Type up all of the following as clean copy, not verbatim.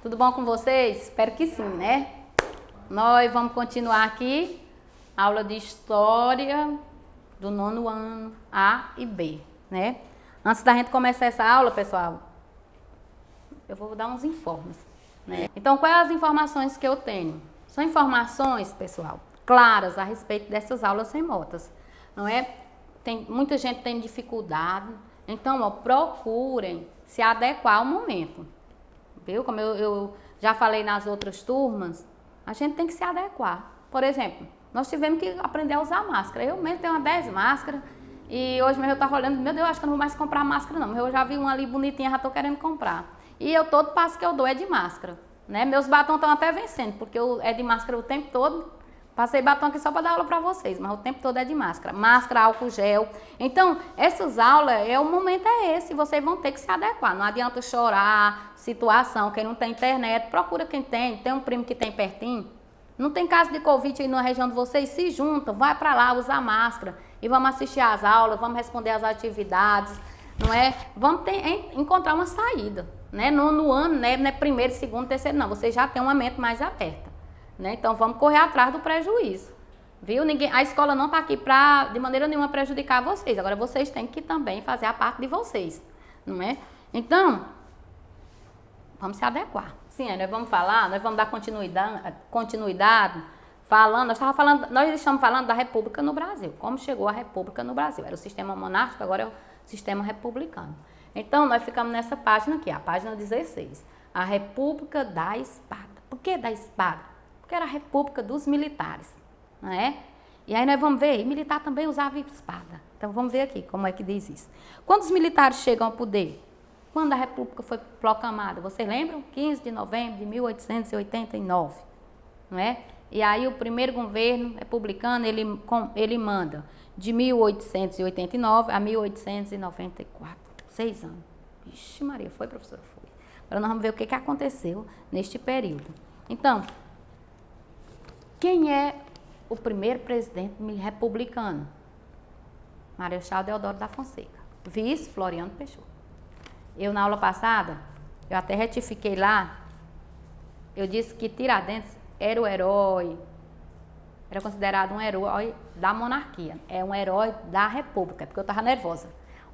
Tudo bom com vocês? Espero que sim, né? Nós vamos continuar aqui, aula de História do 9º ano, A e B, né? Antes da gente começar essa aula, pessoal, eu vou dar uns informes, né? Então, quais as informações que eu tenho? São informações, pessoal, claras a respeito dessas aulas remotas, não é? Muita gente tem dificuldade, então, ó, procurem se adequar ao momento, viu? Como eu já falei nas outras turmas, a gente tem que se adequar. Por exemplo, nós tivemos que aprender a usar máscara. Eu mesmo tenho uma 10 máscaras e hoje mesmo eu estava olhando, meu Deus, acho que eu não vou mais comprar máscara não, eu já vi uma ali bonitinha, já estou querendo comprar. E todo passo que eu dou é de máscara, né? Meus batons estão até vencendo, porque é de máscara o tempo todo. Passei batom aqui só para dar aula para vocês, mas o tempo todo é de máscara. Máscara, álcool gel. Então, essas aulas, o momento é esse, vocês vão ter que se adequar. Não adianta chorar, situação, quem não tem internet, procura quem tem um primo que tem pertinho. Não tem caso de Covid aí na região de vocês, se junta, vai para lá, usa máscara e vamos assistir às aulas, vamos responder às atividades, não é? Vamos encontrar uma saída, né? No ano, né? Não é primeiro, segundo, terceiro, não. Vocês já têm uma mente mais aberta. Né? Então, vamos correr atrás do prejuízo, viu? A escola não está aqui para, de maneira nenhuma, prejudicar vocês. Agora, vocês têm que também fazer a parte de vocês, não é? Então, vamos se adequar. Sim, nós vamos falar, nós vamos dar continuidade falando, nós estamos falando da República no Brasil, como chegou a República no Brasil. Era o sistema monárquico, agora é o sistema republicano. Então, nós ficamos nessa página aqui, a página 16, a República da Espada. Por que da espada? Porque era a república dos militares, não é? E aí nós vamos ver, e militar também usava espada. Então vamos ver aqui como é que diz isso. Quando os militares chegam ao poder? Quando a república foi proclamada? Vocês lembram? 15 de novembro de 1889, não é? E aí o primeiro governo republicano, ele manda de 1889 a 1894, 6 anos. Vixe Maria, foi, professora? Foi. Agora nós vamos ver o que aconteceu neste período. Então, quem é o primeiro presidente republicano? Marechal Deodoro da Fonseca. Vice, Floriano Peixoto. Eu, na aula passada, eu até retifiquei lá, eu disse que Tiradentes era o herói, era considerado um herói da monarquia. É um herói da república, porque eu estava nervosa.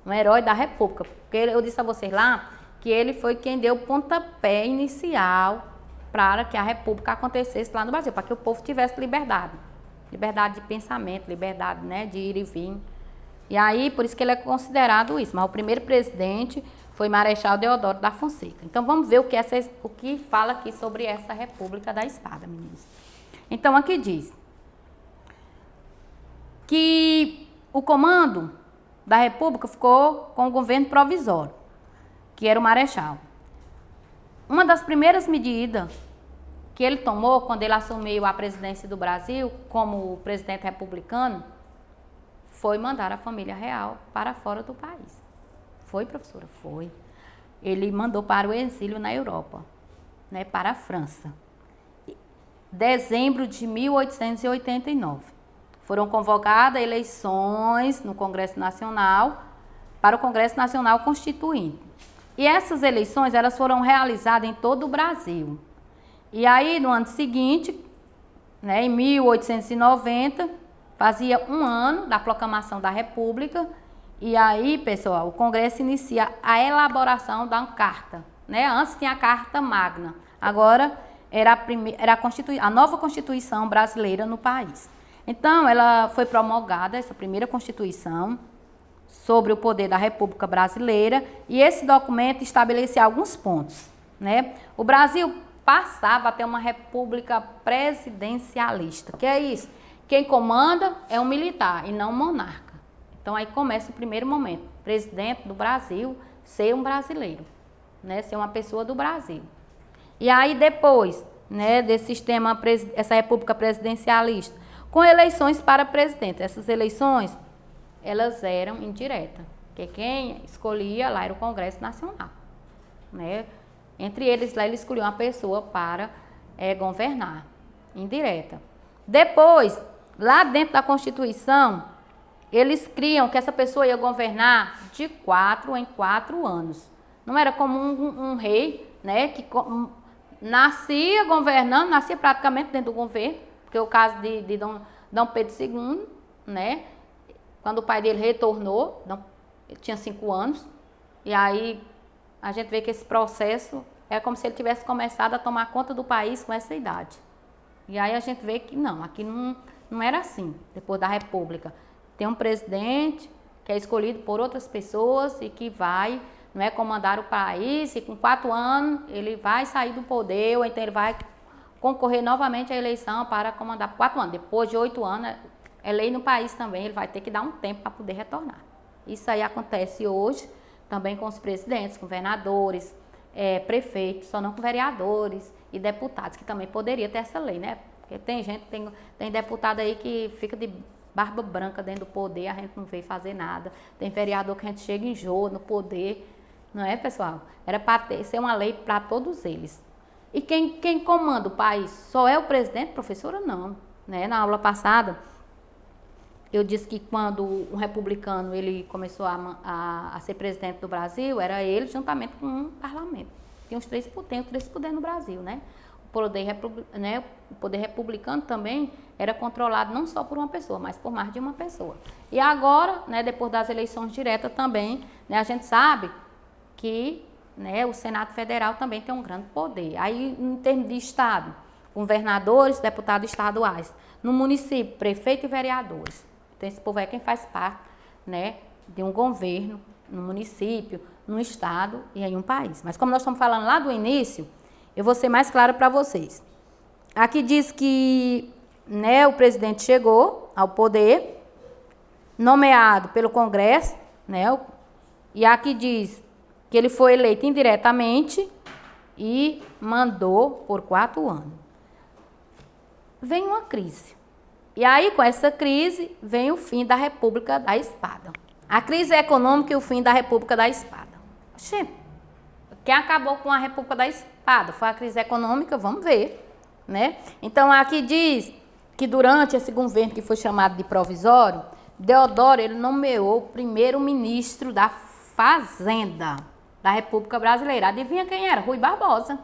Um herói da república, porque eu disse a vocês lá que ele foi quem deu o pontapé inicial para que a república acontecesse lá no Brasil, para que o povo tivesse liberdade. Liberdade de pensamento, liberdade, né, de ir e vir. E aí, por isso que ele é considerado isso. Mas o primeiro presidente foi Marechal Deodoro da Fonseca. Então, vamos ver o que fala aqui sobre essa República da Espada, meninos. Então, aqui diz que o comando da República ficou com o governo provisório, que era o Marechal. Uma das primeiras medidas que ele tomou quando ele assumiu a presidência do Brasil como presidente republicano foi mandar a família real para fora do país. Foi, professora? Foi. Ele mandou para o exílio na Europa, né, para a França. Dezembro de 1889. Foram convocadas eleições no Congresso Nacional para o Congresso Nacional Constituinte. E essas eleições, elas foram realizadas em todo o Brasil. E aí, no ano seguinte, né, em 1890, fazia um ano da proclamação da República. E aí, pessoal, o Congresso inicia a elaboração da carta. Né? Antes tinha a Carta Magna. Agora era a nova Constituição brasileira no país. Então, ela foi promulgada, essa primeira Constituição, sobre o poder da República Brasileira, e esse documento estabelecia alguns pontos, né? O Brasil passava a ter uma república presidencialista. Que é isso? Quem comanda é um militar e não um monarca. Então aí começa o primeiro momento. Presidente do Brasil ser um brasileiro, né? Ser uma pessoa do Brasil. E aí depois, né, desse sistema, essa república presidencialista, com eleições para presidente. Essas eleições, elas eram indiretas, porque quem escolhia lá era o Congresso Nacional, né? Entre eles, lá ele escolheu uma pessoa para governar, indireta. Depois, lá dentro da Constituição, eles criam que essa pessoa ia governar de 4 em 4 anos. Não era como um rei, né, que nascia governando, nascia praticamente dentro do governo, porque o caso de Dom Pedro II, né? Quando o pai dele retornou, ele tinha 5 anos, e aí a gente vê que esse processo é como se ele tivesse começado a tomar conta do país com essa idade. E aí a gente vê que não, aqui não era assim, depois da República. Tem um presidente que é escolhido por outras pessoas e que vai, não é, comandar o país, e com 4 anos ele vai sair do poder, ou então ele vai concorrer novamente à eleição para comandar por 4 anos. Depois de 8 anos, é lei no país também, ele vai ter que dar um tempo para poder retornar. Isso aí acontece hoje também com os presidentes, governadores, prefeitos, só não com vereadores e deputados, que também poderia ter essa lei, né? Porque tem gente, tem deputado aí que fica de barba branca dentro do poder, a gente não vê fazer nada. Tem vereador que a gente chega e enjoa no poder, não é, pessoal? Era para ser uma lei para todos eles. E quem comanda o país só é o presidente, professora? Não, né? Na aula passada, eu disse que quando um republicano ele começou a ser presidente do Brasil, era ele juntamente com um parlamento. Tem os três poderes no Brasil, né? O poder republicano também era controlado não só por uma pessoa, mas por mais de uma pessoa. E agora, né, depois das eleições diretas também, né, a gente sabe que, né, o Senado Federal também tem um grande poder. Aí, em termos de Estado, governadores, deputados estaduais. No município, prefeito e vereadores. Então, esse povo é quem faz parte, né, de um governo, no município, no Estado e em um país. Mas como nós estamos falando lá do início, eu vou ser mais clara para vocês. Aqui diz que, né, o presidente chegou ao poder, nomeado pelo Congresso, né, e aqui diz que ele foi eleito indiretamente e mandou por 4 anos. Vem uma crise. E aí, com essa crise, vem o fim da República da Espada. A crise econômica e o fim da República da Espada. Oxê, quem acabou com a República da Espada foi a crise econômica, vamos ver, né? Então, aqui diz que durante esse governo que foi chamado de provisório, Deodoro, ele nomeou o primeiro-ministro da Fazenda da República Brasileira. Adivinha quem era? Rui Barbosa.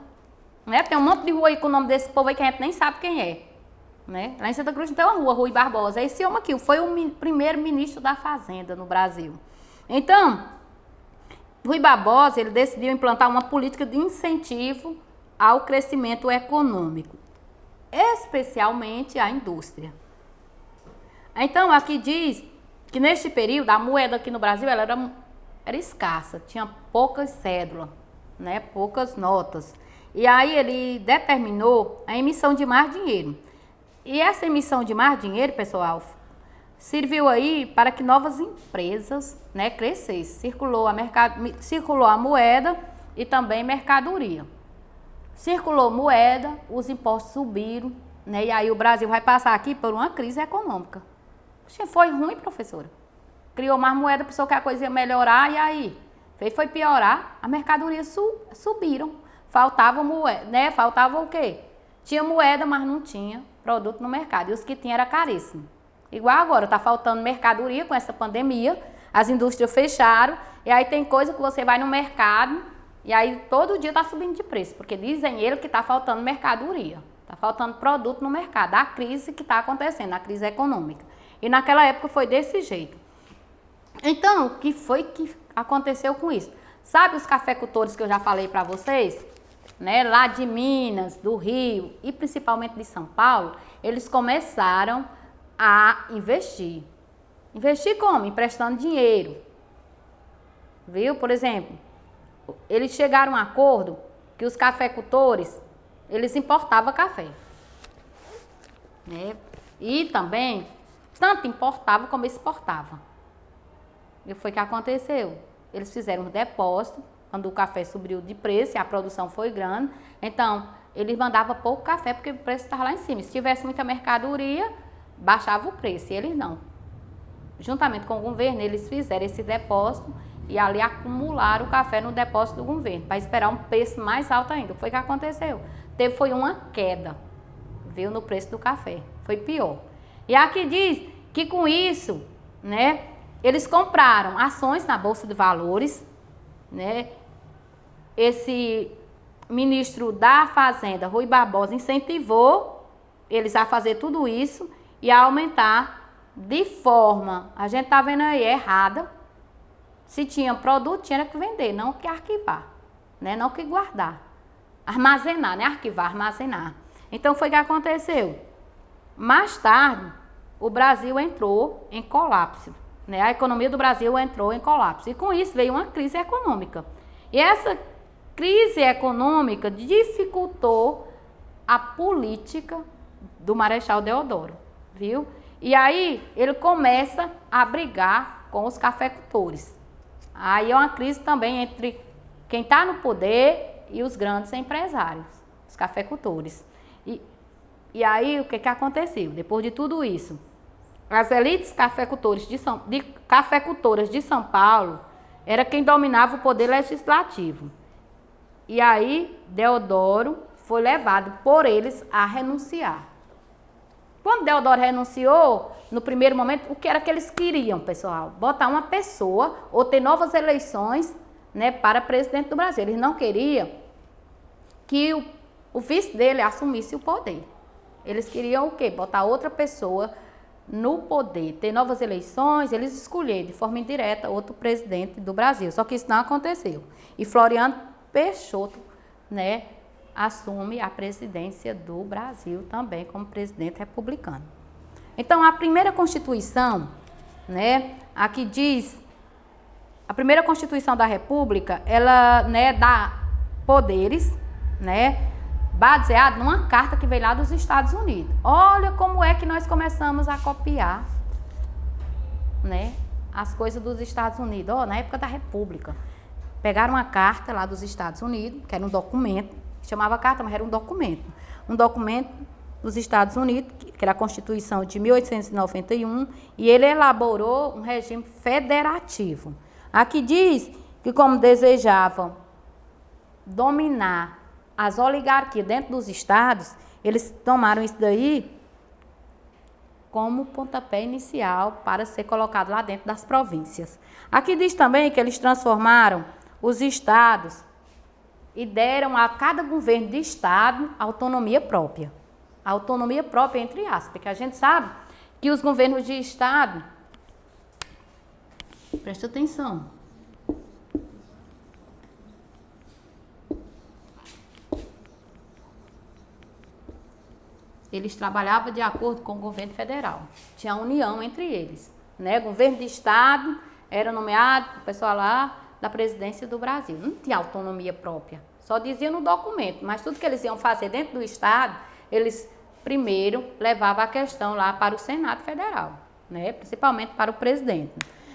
Né? Tem um monte de rua aí com o nome desse povo aí que a gente nem sabe quem é. Né? Lá em Santa Cruz tem uma rua, Rui Barbosa. Esse homem aqui foi o primeiro-ministro da Fazenda no Brasil. Então, Rui Barbosa, ele decidiu implantar uma política de incentivo ao crescimento econômico, especialmente à indústria. Então, aqui diz que neste período, a moeda aqui no Brasil ela era escassa, tinha poucas cédulas, né? Poucas notas. E aí ele determinou a emissão de mais dinheiro. E essa emissão de mais dinheiro, pessoal, serviu aí para que novas empresas, né, crescessem. Circulou a moeda e também mercadoria. Circulou moeda, os impostos subiram, né, e aí o Brasil vai passar aqui por uma crise econômica. Foi ruim, professora. Criou mais moeda, pensou que a coisa ia melhorar, e aí foi piorar. A mercadoria subiram. Faltava moeda, né? Faltava o quê? Tinha moeda, mas não tinha produto no mercado. E os que tinham era caríssimo. Igual agora, está faltando mercadoria com essa pandemia, as indústrias fecharam, e aí tem coisa que você vai no mercado, e aí todo dia está subindo de preço, porque dizem ele que está faltando mercadoria, está faltando produto no mercado, a crise que está acontecendo, a crise econômica. E naquela época foi desse jeito. Então, o que foi que aconteceu com isso? Sabe os cafeicultores que eu já falei para vocês? Né, lá de Minas, do Rio e principalmente de São Paulo, eles começaram a investir. Investir como? Emprestando dinheiro. Viu? Por exemplo, eles chegaram a um acordo que os cafeicultores, eles importavam café. Né? E também, tanto importava como exportava. E foi o que aconteceu. Eles fizeram um depósito, quando o café subiu de preço e a produção foi grande. Então, eles mandavam pouco café porque o preço estava lá em cima. Se tivesse muita mercadoria, baixava o preço. E eles não. Juntamente com o governo, eles fizeram esse depósito e ali acumularam o café no depósito do governo, para esperar um preço mais alto ainda. Foi o que aconteceu. Foi uma queda, viu, no preço do café. Foi pior. E aqui diz que com isso, né, eles compraram ações na Bolsa de Valores, né? ministro da Fazenda, Rui Barbosa, incentivou eles a fazer tudo isso e a aumentar de forma, a gente tá vendo aí, errada. Se tinha produto, tinha que vender, não que arquivar, né? Não que guardar. Armazenar, né? Arquivar, armazenar. Então, foi o que aconteceu. Mais tarde, o Brasil entrou em colapso, né? A economia do Brasil entrou em colapso. E com isso veio uma crise econômica. E essa crise econômica dificultou a política do Marechal Deodoro, viu? E aí ele começa a brigar com os cafeicultores. Aí é uma crise também entre quem está no poder e os grandes empresários, os cafeicultores. E aí o que aconteceu? Depois de tudo isso, as elites cafeicultoras de São Paulo era quem dominava o poder legislativo. E aí Deodoro foi levado por eles a renunciar. Quando Deodoro renunciou, no primeiro momento, o que era que eles queriam, pessoal? Botar uma pessoa ou ter novas eleições, né, para presidente do Brasil. Eles não queriam que o vice dele assumisse o poder. Eles queriam o quê? Botar outra pessoa no poder, ter novas eleições, eles escolheram de forma indireta outro presidente do Brasil. Só que isso não aconteceu. E Floriano Peixoto, né, assume a presidência do Brasil também como presidente republicano. Então, a primeira Constituição, né, aqui diz, a primeira Constituição da República, ela, né, dá poderes, né, baseado numa carta que veio lá dos Estados Unidos. Olha como é que nós começamos a copiar, né, as coisas dos Estados Unidos. Na época da República, pegaram uma carta lá dos Estados Unidos, que era um documento, chamava carta, mas era um documento. Um documento dos Estados Unidos, que era a Constituição de 1891, e ele elaborou um regime federativo. Aqui diz que, como desejavam dominar as oligarquias dentro dos estados, eles tomaram isso daí como pontapé inicial para ser colocado lá dentro das províncias. Aqui diz também que eles transformaram os estados e deram a cada governo de estado autonomia própria. Autonomia própria, entre aspas, porque a gente sabe que os governos de estado, presta atenção, eles trabalhavam de acordo com o governo federal. Tinha união entre eles, né? O governo de estado era nomeado o pessoal lá da presidência do Brasil. Não tinha autonomia própria. Só dizia no documento, mas tudo que eles iam fazer dentro do estado, eles primeiro levavam a questão lá para o Senado Federal, né? Principalmente para o presidente.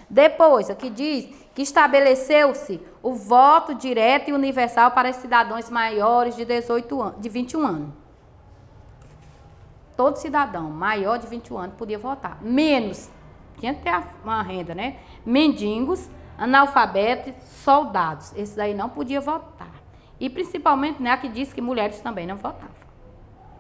Depois, aqui diz que estabeleceu-se o voto direto e universal para os cidadãos maiores de 21 anos. Todo cidadão maior de 21 anos podia votar. Menos, tinha que ter uma renda, né? Mendigos, analfabetos, soldados. Esses aí não podiam votar. E principalmente, né, aqui diz que mulheres também não votavam.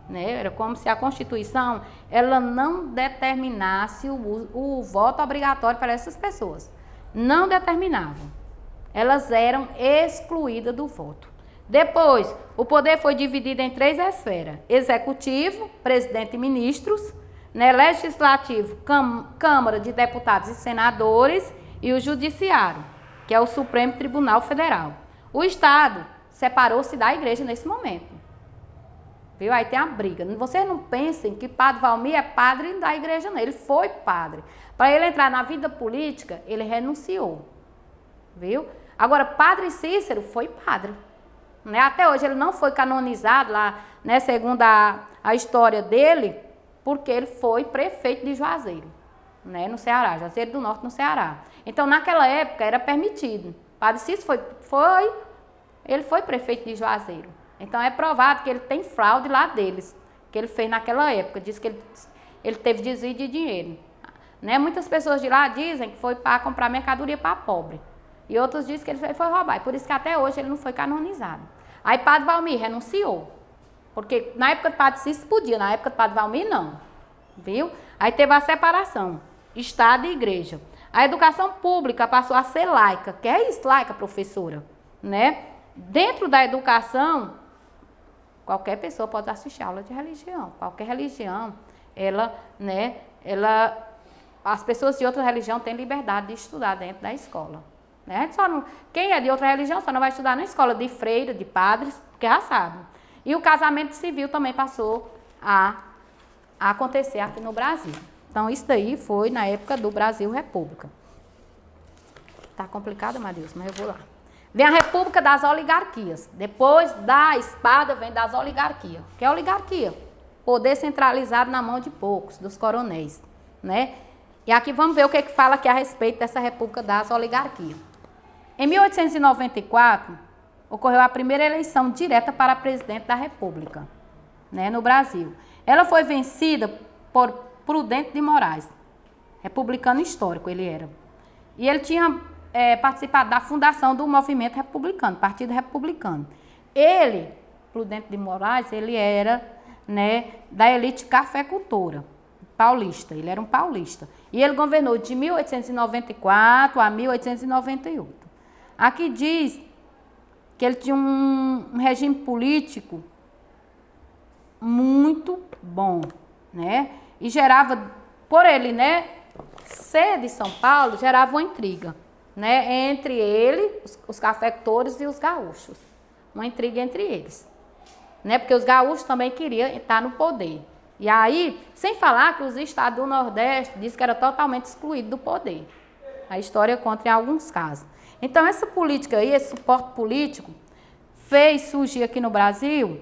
Né? Era como se a Constituição ela não determinasse o voto obrigatório para essas pessoas. Não determinavam. Elas eram excluídas do voto. Depois, o poder foi dividido em 3 esferas: executivo, presidente e ministros, né? Legislativo, Câmara de Deputados e Senadores, e o judiciário, que é o Supremo Tribunal Federal. O Estado separou-se da igreja nesse momento. Viu? Aí tem a briga. Vocês não pensem que Padre Valmir é padre da igreja, não. Ele foi padre. Para ele entrar na vida política, ele renunciou. Viu? Agora, Padre Cícero foi padre. Né? Até hoje ele não foi canonizado lá, né, segundo a história dele, porque ele foi prefeito de Juazeiro, né, no Ceará, Juazeiro do Norte, no Ceará. Então, naquela época, era permitido. Padre Cícero ele foi prefeito de Juazeiro. Então, é provado que ele tem fraude lá deles, que ele fez naquela época. Diz que ele teve desvio de dinheiro. Né? Muitas pessoas de lá dizem que foi para comprar mercadoria para pobre. E outros dizem que ele foi roubar. E por isso que até hoje ele não foi canonizado. Aí Padre Valmir renunciou. Porque na época de Padre Cícero podia, na época de Padre Valmir não. Viu? Aí teve a separação, Estado e Igreja. A educação pública passou a ser laica. Que é isso, laica, professora? Né? Dentro da educação, Qualquer pessoa pode assistir aula de religião. Qualquer religião, as pessoas de outra religião têm liberdade de estudar dentro da escola. Né? Quem é de outra religião só não vai estudar na escola de freira, de padres, porque já sabe. E o casamento civil também passou a acontecer aqui no Brasil. Então, isso daí foi na época do Brasil República. Tá complicado, Matheus, mas eu vou lá. Vem a República das Oligarquias. Depois da espada vem das oligarquias. O que é oligarquia? Poder centralizado na mão de poucos, dos coronéis. Né? E aqui vamos ver o que fala aqui a respeito dessa República das Oligarquias. Em 1894, ocorreu a primeira eleição direta para presidente da República, né, no Brasil. Ela foi vencida por Prudente de Moraes, republicano histórico ele era. E ele tinha participado da fundação do movimento republicano, Partido Republicano. Ele, Prudente de Moraes, ele era, né, da elite cafeicultora paulista, ele era um paulista. E ele governou de 1894 a 1898. Aqui diz que ele tinha um regime político muito bom, né? E gerava, por ele, né, ser de São Paulo, gerava uma intriga, né, entre ele, os cafeicultores e os gaúchos. Uma intriga entre eles, né? Porque os gaúchos também queriam estar no poder. E aí, sem falar que os estados do Nordeste diz que era totalmente excluído do poder. A história conta em alguns casos. Então, essa política aí, esse suporte político, fez surgir aqui no Brasil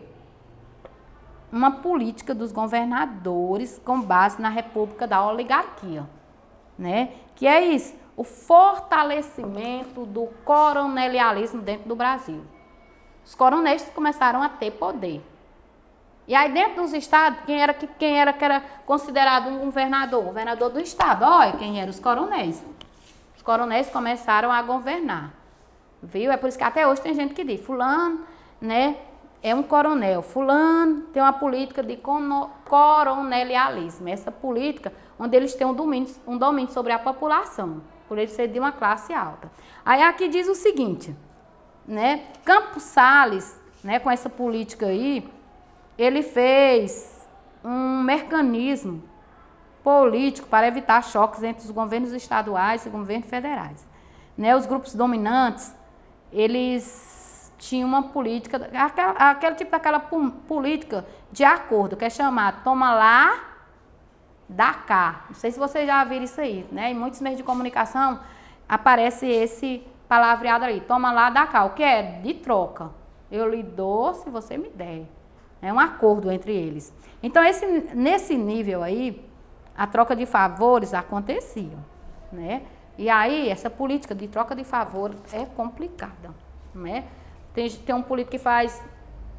uma política dos governadores com base na República da Oligarquia, né? Que é isso, o fortalecimento do coronelialismo dentro do Brasil. Os coronéis começaram a ter poder. E aí dentro dos estados, quem era que era considerado um governador? O governador do estado. Olha quem eram os coronéis. Os coronéis começaram a governar. Viu? É por isso que até hoje tem gente que diz, fulano, né, é um coronel. Fulano tem uma política de coronelialismo. Essa política onde eles têm um domínio sobre a população, por eles serem de uma classe alta. Aí aqui diz o seguinte, né, Campos Salles, né, com essa política aí, ele fez um mecanismo político para evitar choques entre os governos estaduais e governos federais. Né, os grupos dominantes, eles tinham uma política, aquele tipo daquela política de acordo, que é chamado toma lá, dá cá. Não sei se vocês já viram isso aí, né? Em muitos meios de comunicação aparece esse palavreado aí, toma lá, dá cá. O que é? De troca. Eu lhe dou se você me der. É um acordo entre eles. Então, nesse nível aí, a troca de favores acontecia, né? E aí, essa política de troca de favores é complicada, né? Tem um político que faz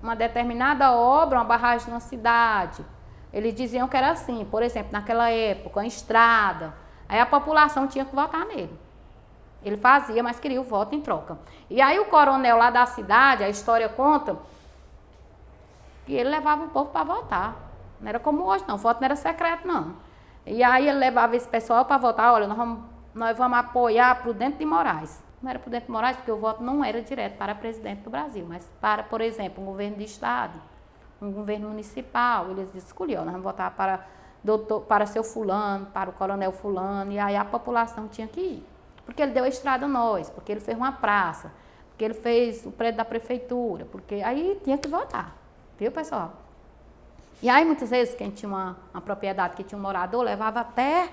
uma determinada obra, uma barragem numa cidade. Eles diziam que era assim, por exemplo, naquela época, uma estrada. Aí a população tinha que votar nele. Ele fazia, mas queria o voto em troca. E aí o coronel lá da cidade, a história conta, que ele levava o povo para votar. Não era como hoje, não. O voto não era secreto, não. E aí ele levava esse pessoal para votar. Olha, nós vamos apoiar Prudente de Moraes. Não era Prudente de Moraes porque o voto não era direto para presidente do Brasil, mas para, por exemplo, um governo de estado, um governo municipal. Eles escolhiam, nós vamos votar para seu fulano, para o coronel fulano. E aí a população tinha que ir. Porque ele deu a estrada a nós, porque ele fez uma praça, porque ele fez o prédio da prefeitura, porque aí tinha que votar. Viu, pessoal? E aí, muitas vezes, quem tinha uma propriedade que tinha um morador, levava até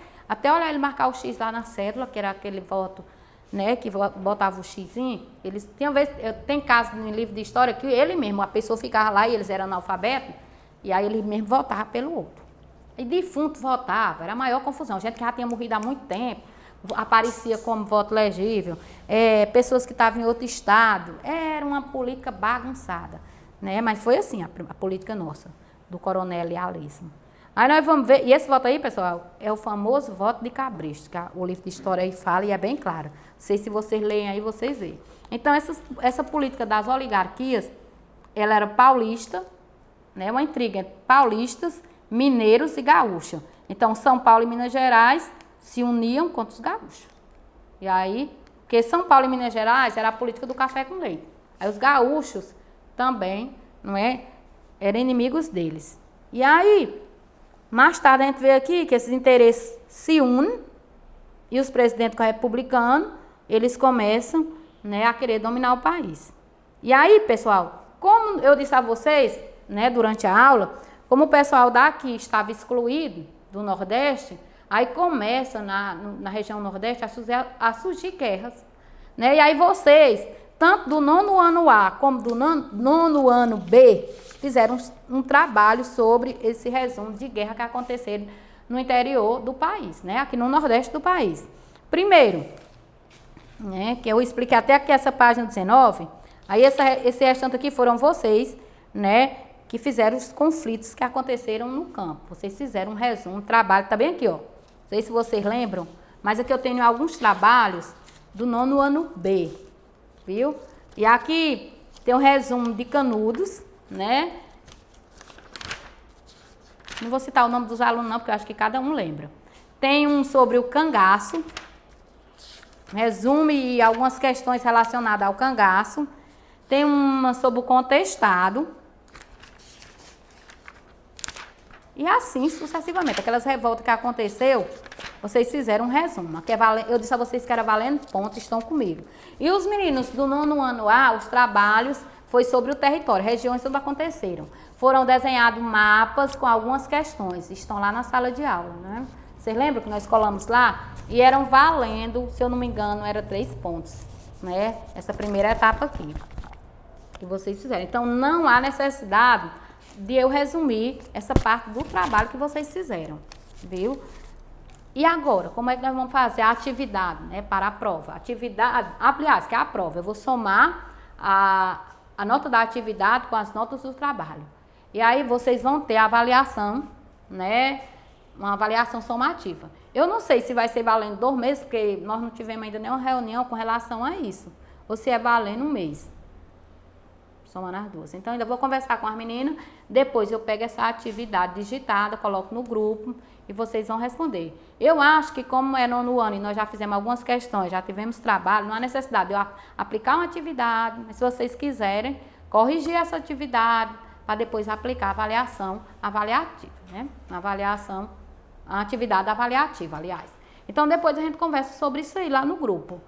olhar ele marcar o X lá na cédula, que era aquele voto, né, que botava o xizinho. Eles tinham vezes, tem casos no livro de história que ele mesmo, a pessoa ficava lá e eles eram analfabetos, e aí ele mesmo votava pelo outro. E defunto votava, era a maior confusão. Gente que já tinha morrido há muito tempo, aparecia como voto legível, pessoas que estavam em outro estado. Era uma política bagunçada, né? Mas foi assim a política nossa, do coronelialismo. Aí nós vamos ver, e esse voto aí, pessoal, é o famoso voto de Cabresto, que o livro de história aí fala e é bem claro. Não sei se vocês leem aí, vocês veem. Então, essa política das oligarquias, ela era paulista, né? Uma intriga entre paulistas, mineiros e gaúchos. Então, São Paulo e Minas Gerais se uniam contra os gaúchos. E aí, porque São Paulo e Minas Gerais era a política do café com leite. Aí os gaúchos também, não é, eram inimigos deles. E aí, mais tarde a gente vê aqui que esses interesses se unem e os presidentes republicanos, eles começam, né, a querer dominar o país. E aí, pessoal, como eu disse a vocês, né, durante a aula, como o pessoal daqui estava excluído do Nordeste, aí começa na região Nordeste a surgir guerras. Né? E aí vocês, tanto do 9º ano A como do 9º ano B, fizeram um trabalho sobre esse resumo de guerra que aconteceram no interior do país, né? Aqui no Nordeste do país. Primeiro, né, que eu expliquei até aqui essa página 19, aí esse restante aqui foram vocês, né, que fizeram os conflitos que aconteceram no campo. Vocês fizeram um resumo, um trabalho, tá bem aqui, ó. Não sei se vocês lembram, mas aqui eu tenho alguns trabalhos do 9º ano B, viu? E aqui tem um resumo de Canudos, né? Não vou citar o nome dos alunos não, porque eu acho que cada um lembra. Tem um sobre o cangaço, resume algumas questões relacionadas ao cangaço. Tem uma sobre o contestado. E assim sucessivamente. Aquelas revoltas que aconteceu, vocês fizeram um resumo. Que é eu disse a vocês que era valendo ponto, estão comigo. E os meninos do 9º ano A, os trabalhos foi sobre o território, regiões onde aconteceram. Foram desenhados mapas com algumas questões. Estão lá na sala de aula, né? Vocês lembram que nós colamos lá? E eram valendo, se eu não me engano, era 3 pontos, né? Essa primeira etapa aqui, que vocês fizeram. Então, não há necessidade de eu resumir essa parte do trabalho que vocês fizeram, viu? E agora, como é que nós vamos fazer a atividade, né, para a prova? Atividade, aliás, que é a prova, eu vou somar a nota da atividade com as notas do trabalho. E aí vocês vão ter a avaliação, né, uma avaliação somativa. Eu não sei se vai ser valendo 2 meses, porque nós não tivemos ainda nenhuma reunião com relação a isso, ou se é valendo 1 mês. Somando as duas. Então, ainda vou conversar com as meninas, depois eu pego essa atividade digitada, coloco no grupo e vocês vão responder. Eu acho que como é 9º ano e nós já fizemos algumas questões, já tivemos trabalho, não há necessidade de eu aplicar uma atividade, mas se vocês quiserem, corrigir essa atividade para depois aplicar a avaliação avaliativa, né? A atividade avaliativa, aliás. Então, depois a gente conversa sobre isso aí lá no grupo,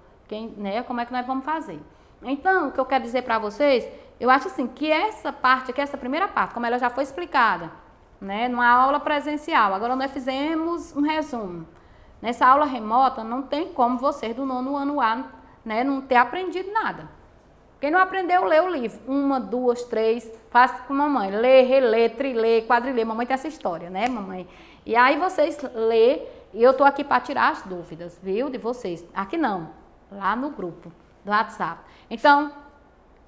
né? Como é que nós vamos fazer. Então, o que eu quero dizer para vocês, eu acho assim, que essa parte aqui, essa primeira parte, como ela já foi explicada, né, numa aula presencial, agora nós fizemos um resumo. Nessa aula remota, não tem como vocês do 9º ano A, né, não ter aprendido nada. Quem não aprendeu, lê o livro. 1, 2, 3, faz com mamãe. Lê, relê, trilê, quadrilê. Mamãe tem essa história, né, mamãe? E aí vocês lê, e eu tô aqui para tirar as dúvidas, viu, de vocês. Aqui não, lá no grupo do WhatsApp. Então,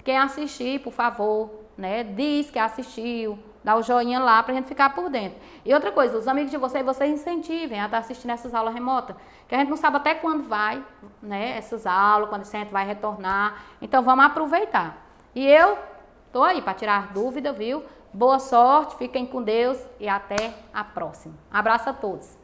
quem assistir, por favor, né, diz que assistiu, dá o joinha lá pra gente ficar por dentro. E outra coisa, os amigos de vocês incentivem a estar assistindo essas aulas remotas, que a gente não sabe até quando vai, né, essas aulas, quando a gente vai retornar. Então, vamos aproveitar. E eu tô aí para tirar dúvida, viu? Boa sorte, fiquem com Deus e até a próxima. Abraço a todos.